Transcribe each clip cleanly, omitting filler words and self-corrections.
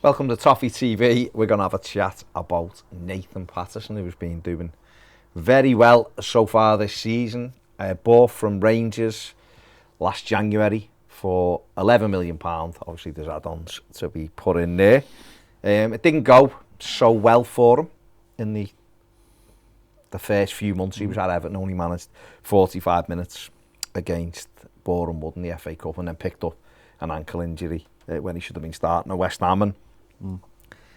Welcome to Toffee TV. We're going to have a chat about Nathan Patterson, who's been doing very well so far this season. Bought from Rangers last January for £11 million. Obviously, there's add-ons to be put in there. It didn't go so well for him in the first few months he was at Everton. Only managed 45 minutes against Boreham Wood in the FA Cup, and then picked up an ankle injury when he should have been starting at West Ham, and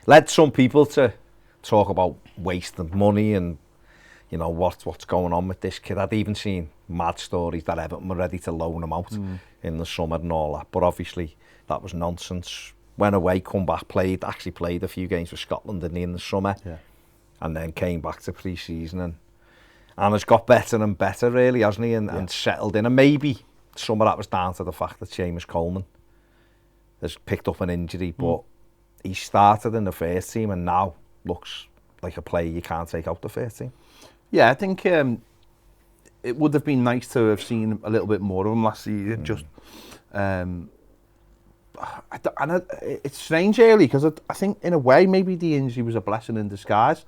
led some people to talk about wasting money and, you know, what's going on with this kid. I'd even seen mad stories that Everton were ready to loan him out in the summer and all that, but obviously that was nonsense. Went away, come back, played a few games for Scotland in the summer, and then came back to pre-season and has got better and better, really, hasn't he, and settled in. And maybe some of that was down to the fact that Seamus Coleman has picked up an injury, but he started in the first team and now looks like a player you can't take out the first team. Yeah, I think it would have been nice to have seen a little bit more of him last season. It's strange, really, because I think in a way maybe the injury was a blessing in disguise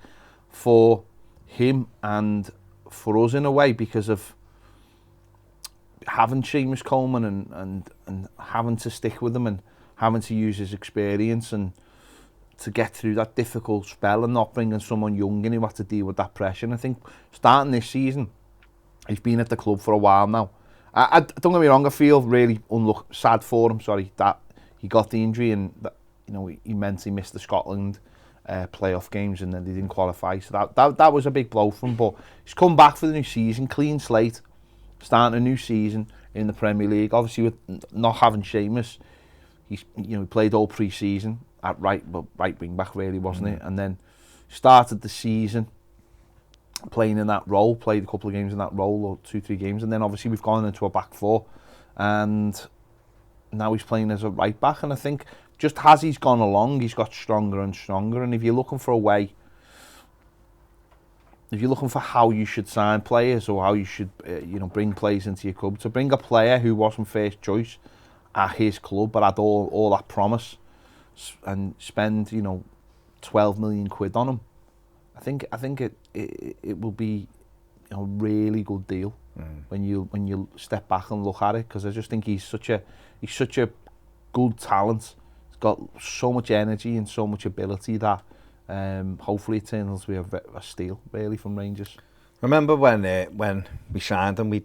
for him and for us in a way, because of having Seamus Coleman and having to stick with him and having to use his experience and to get through that difficult spell, and not bringing someone young in who had to deal with that pressure. And I think starting this season, he's been at the club for a while now. I don't get me wrong, I feel really sad for him, that he got the injury, and that, you know, he meant he missed the Scotland playoff games and then they didn't qualify. So that was a big blow for him, but he's come back for the new season, clean slate, starting a new season in the Premier League. Obviously, with not having Seamus, he played all pre-season at right wing back, really, wasn't it? And then started the season playing in that role, played a couple of games in that role, or 2-3 games, and then obviously we've gone into a back four, and now he's playing as a right back. And I think just as he's gone along, he's got stronger and stronger. And if you're looking for a way, if you're looking for how you should sign players, or how you should bring players into your club, to bring a player who wasn't first choice at his club but had all that promise, and spend 12 million quid on him, I think it will be a really good deal when you step back and look at it, because I just think he's such a good talent. He's got so much energy and so much ability that hopefully it turns to be a steal, really, from Rangers. Remember when we signed him, we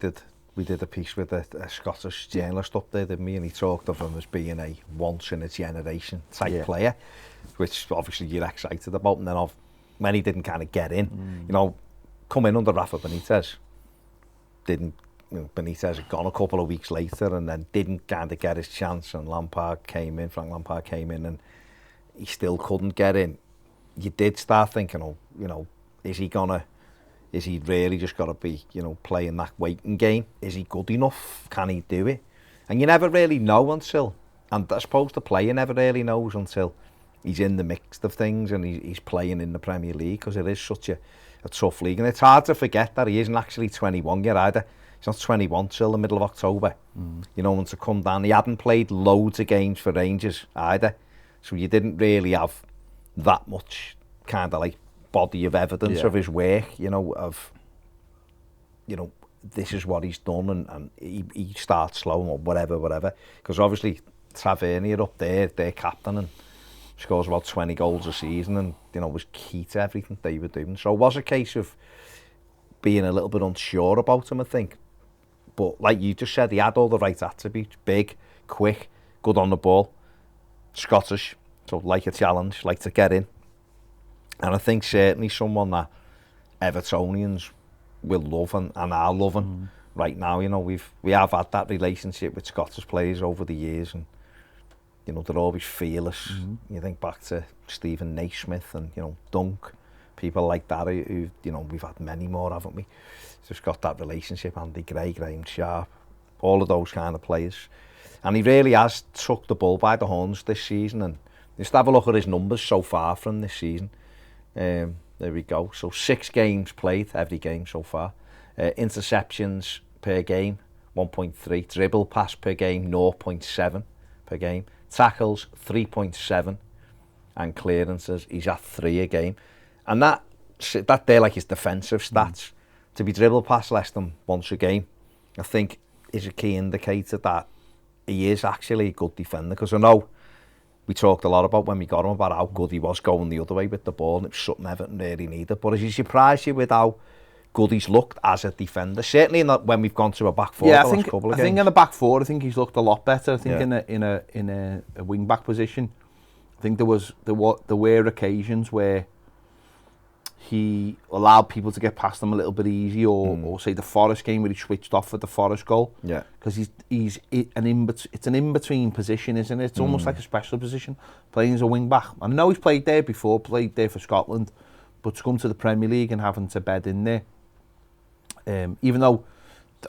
did a piece with a Scottish journalist up there, didn't we? And he talked of him as being a once-in-a-generation type player, which obviously you're excited about. And then when he didn't kind of get in, come in under Rafa Benitez, Benitez had gone a couple of weeks later and then didn't kind of get his chance, and Frank Lampard came in and he still couldn't get in. You did start thinking, is he really just got to be, playing that waiting game? Is he good enough? Can he do it? And you never really know until, and I suppose the player never really knows until he's in the mix of things and he's playing in the Premier League, because it is such a tough league. And it's hard to forget that he isn't actually 21 yet either. He's not 21 till the middle of October. And to come down, he hadn't played loads of games for Rangers either. So you didn't really have that much kind of like body of evidence of his work, this is what he's done, and he starts slow or whatever, because obviously Tavernier up there, their captain, and scores about 20 goals a season, and was key to everything they were doing. So it was a case of being a little bit unsure about him, I think, but like you just said, he had all the right attributes: big, quick, good on the ball, Scottish, so like a challenge, like to get in. And I think certainly someone that Evertonians will love and are loving right now. We have had that relationship with Scottish players over the years, and they're always fearless. You think back to Stephen Naismith and Dunk, people like that who we've had many more, haven't we? Just got that relationship. Andy Gray, Graham Sharp, all of those kind of players, and he really has took the bull by the horns this season. And just have a look at his numbers so far from this season. There we go. So 6 games played, every game so far. Interceptions per game, 1.3. Dribble pass per game, 0.7 per game. Tackles, 3.7. and clearances. He's at 3 a game. And that they're like his defensive stats. To be dribbled past less than once a game, I think is a key indicator that he is actually a good defender. Because I know we talked a lot about when we got him about how good he was going the other way with the ball, and it was something Everton really needed. But has he surprised you with how good he's looked as a defender? Certainly not when we've gone to a back four. Yeah, the last couple of I think games. in the back four, I think he's looked a lot better. I think in a wing back position, I think there were occasions where he allowed people to get past him a little bit easy, or say the Forest game where he switched off at the Forest goal. Yeah, because it's an in between position, isn't it? It's almost like a special position, playing as a wing back. I know he's played there before, played there for Scotland, but to come to the Premier League and having to bed in there, even though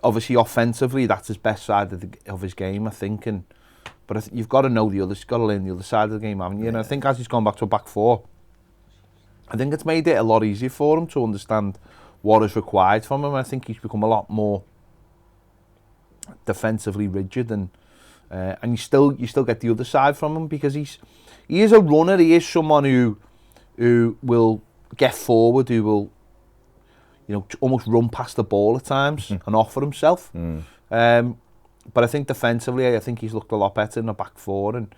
obviously offensively that's his best side of his game, I think, but you've got to know you've got to learn the other side of the game, haven't you? And I think as he's gone back to a back four, I think it's made it a lot easier for him to understand what is required from him. I think he's become a lot more defensively rigid, and you still get the other side from him, because he is a runner. He is someone who will get forward, who will almost run past the ball at times and offer himself. But I think defensively, I think he's looked a lot better in the back four, and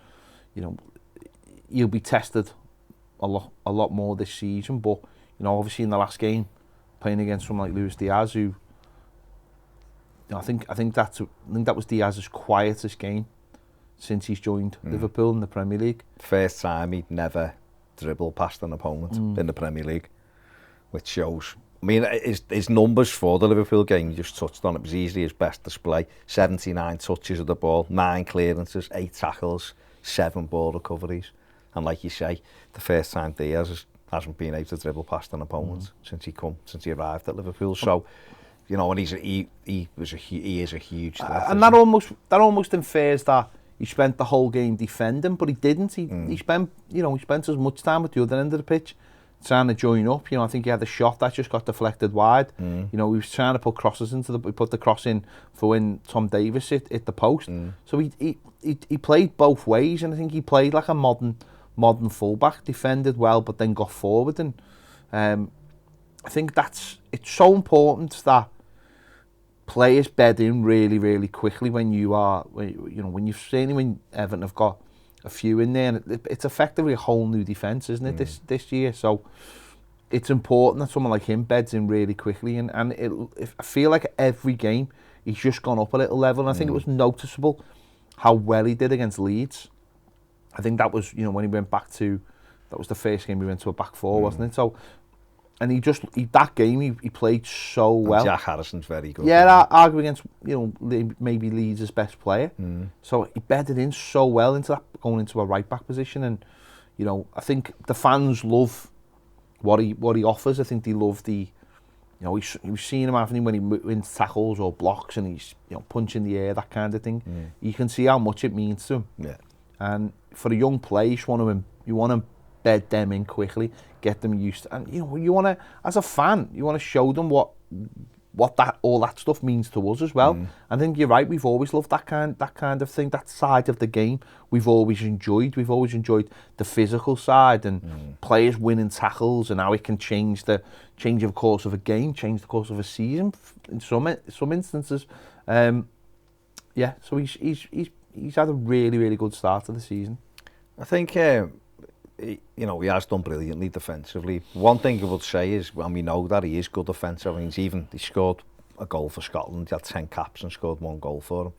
he'll be tested a lot more this season. But obviously in the last game, playing against someone like Luis Diaz, who I think that was Diaz's quietest game since he's joined Liverpool in the Premier League. First time he'd never dribbled past an opponent in the Premier League, which shows. I mean, his numbers for the Liverpool game, you just touched on, it was easily his best display. 79 touches of the ball, 9 clearances, 8 tackles, 7 ball recoveries. And like you say, the first time Diaz hasn't been able to dribble past an opponent since he arrived at Liverpool. So, and he is a huge threat. And that almost infers that he spent the whole game defending, but he didn't. He spent as much time at the other end of the pitch trying to join up. I think he had a shot that just got deflected wide. He was trying to put crosses we put the cross in for when Tom Davies hit the post. So he played both ways, and I think he played like a modern fullback, defended well, but then got forward. And I think it's so important that players bed in really, really quickly when Everton have got a few in there, and it's effectively a whole new defence, isn't it, this year? So it's important that someone like him beds in really quickly, and I feel like every game he's just gone up a little level, and I think it was noticeable how well he did against Leeds. I think that was, when he went back to, that was the first game we went to a back four, wasn't it? So, and that game he played so well. Jack Harrison's very good. Yeah, argue against, maybe Leeds' best player. So he bedded in so well into that, going into a right back position, and I think the fans love what he offers. I think they love the, we've seen him, haven't he, when he wins tackles or blocks, and he's punching the air, that kind of thing. You can see how much it means to him. Yeah. And for a young player, you want to bed them in quickly, get them used to, and you want to, as a fan, you want to show them what all that stuff means to us as well. I think you're right. We've always loved that kind of thing, that side of the game. We've always enjoyed the physical side, and players winning tackles, and how it can change the course of a game, change the course of a season in some instances. So he's had a really, really good start to the season. I think he has done brilliantly defensively. One thing I would say is, and we know that he is good defensive. I mean, he scored a goal for Scotland. He had 10 caps and scored 1 goal for them.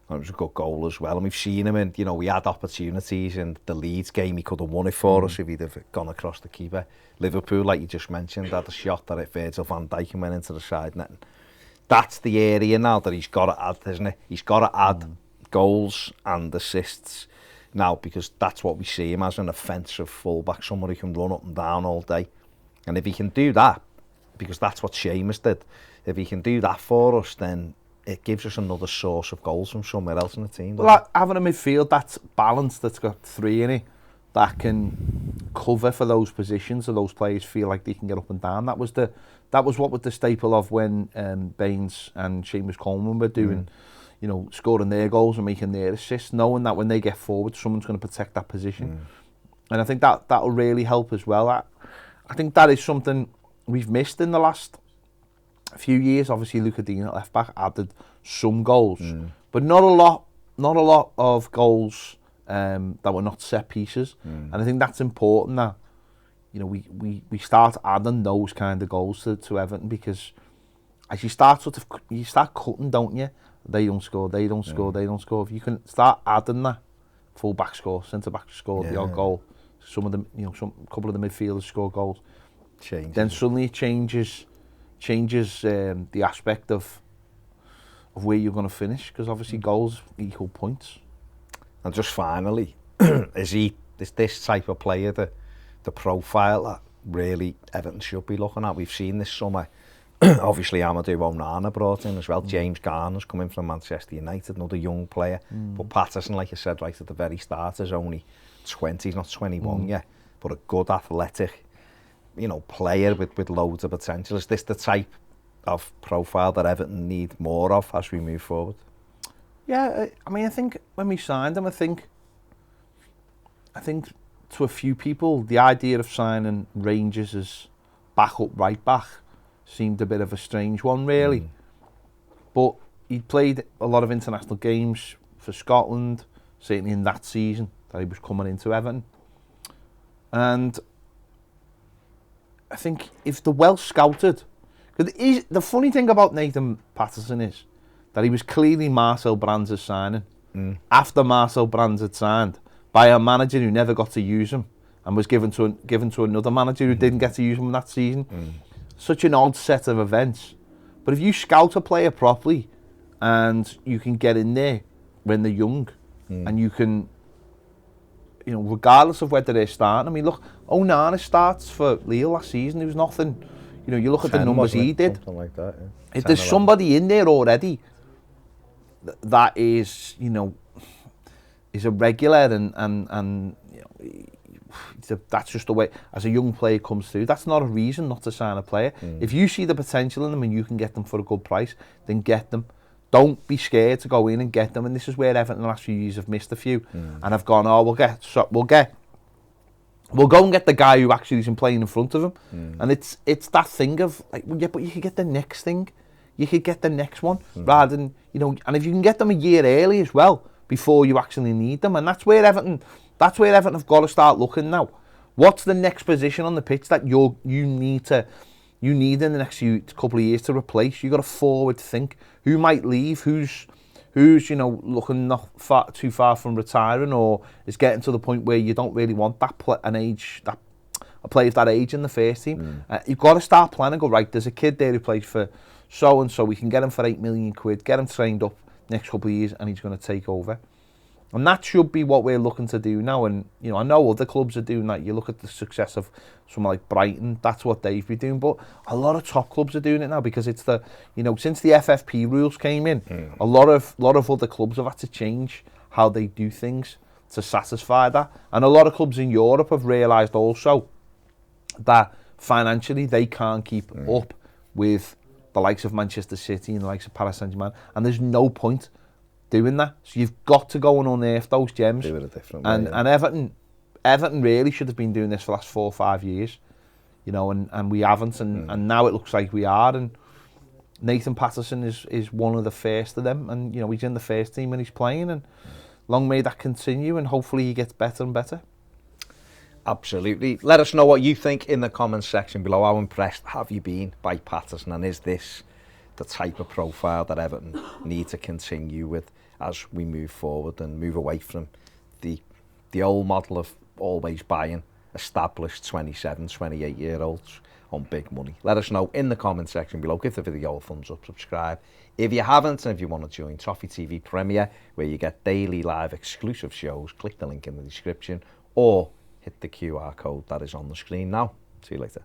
And it was a good goal as well. And we've seen him, and he had opportunities in the Leeds game. He could have won it for us if he'd have gone across the keeper. Liverpool, like you just mentioned, had a shot that Virgil van Dijk went into the side net. That's the area now that he's got to add, isn't it? He's got to add goals and assists now, because that's what we see him as, an offensive fullback, someone who can run up and down all day. And if he can do that, because that's what Seamus did, if he can do that for us, then it gives us another source of goals from somewhere else in the team. Well, having a midfield that's balanced, that's got 3 in it, that can cover for those positions, so those players feel like they can get up and down. That was what was the staple of when Baines and Seamus Coleman were doing, scoring their goals and making their assists, knowing that when they get forward, someone's going to protect that position. And I think that will really help as well. I think that is something we've missed in the last few years. Obviously, Luca Dean at left back added some goals, but not a lot. Not a lot of goals that were not set pieces. And I think that's important that, you know, we start adding those kind of goals to Everton, because as you start cutting, don't you? They don't score, they don't score, they don't score. If you can start adding that, full back score, centre back score, the odd goal, some of them, you know, couple of the midfielders score goals. Then suddenly it changes the aspect of where you're going to finish, because obviously goals equal points. And just finally, is this type of player the profile that really Everton should be looking at? We've seen this summer, obviously Amadou Onana brought in as well. James Garner's coming from Manchester United, another young player. But Patterson, like you said right at the very start, is only 20, he's not 21 yet, but a good athletic, you know, player with loads of potential. Is this the type of profile that Everton need more of as we move forward? Yeah, I mean, I think when we signed him, I think to a few people, the idea of signing Rangers as backup right back seemed a bit of a strange one, really. But he'd played a lot of international games for Scotland, certainly in that season that he was coming into Everton. And I think if they're well scouted, because the funny thing about Nathan Patterson is that he was clearly Marcel Brands' signing after Marcel Brands had signed by a manager who never got to use him and was given to another manager who didn't get to use him that season. Such an odd set of events. But if you scout a player properly and you can get in there when they're young and you can, you know, regardless of whether they're starting. I mean, look, Onana starts for Lille last season. There was nothing, you know, you look at the numbers he did. Something like that, yeah. If there's somebody in there already that is, you know, is a regular and you know, that's just the way, as a young player comes through, that's not a reason not to sign a player. If you see the potential in them and you can get them for a good price, then get them. Don't be scared to go in and get them. And this is where Everton in the last few years have missed a few and have gone, oh, we'll go and get the guy who actually isn't playing in front of him. And it's that thing of, like, well, yeah, but you could get the next thing. You could get the next one rather than, you know, and if you can get them a year early as well, before you actually need them. And that's where Everton have got to start looking now. What's the next position on the pitch that you need in the next couple of years to replace? You got to forward think. Who might leave? Who's you know, looking not too far from retiring, or is getting to the point where you don't really want a player of that age in the first team. You've got to start planning. Go, right, there's a kid there who plays for so and so. We can get him for £8 million, get him trained up next couple of years, and he's going to take over. And that should be what we're looking to do now. And, you know, I know other clubs are doing that. You look at the success of someone like Brighton, that's what they've been doing. But a lot of top clubs are doing it now because it's the, you know, since the FFP rules came in, a lot of other clubs have had to change how they do things to satisfy that. And a lot of clubs in Europe have realised also that financially they can't keep up with the likes of Manchester City and the likes of Paris Saint-Germain. And there's no point doing that. So you've got to go and unearth those gems. Do it a different way. And Everton really should have been doing this for the last 4 or 5 years, you know, and we haven't, and now it looks like we are. And Nathan Patterson is one of the first of them, and, you know, he's in the first team and he's playing, and long may that continue, and hopefully he gets better and better. Absolutely. Let us know what you think in the comments section below. How impressed have you been by Patterson, and is this the type of profile that Everton need to continue with as we move forward and move away from the old model of always buying established 27, 28-year-olds on big money? Let us know in the comment section below. Give the video a thumbs up, subscribe if you haven't, and if you want to join Toffee TV Premier, where you get daily live exclusive shows, click the link in the description or hit the QR code that is on the screen now. See you later.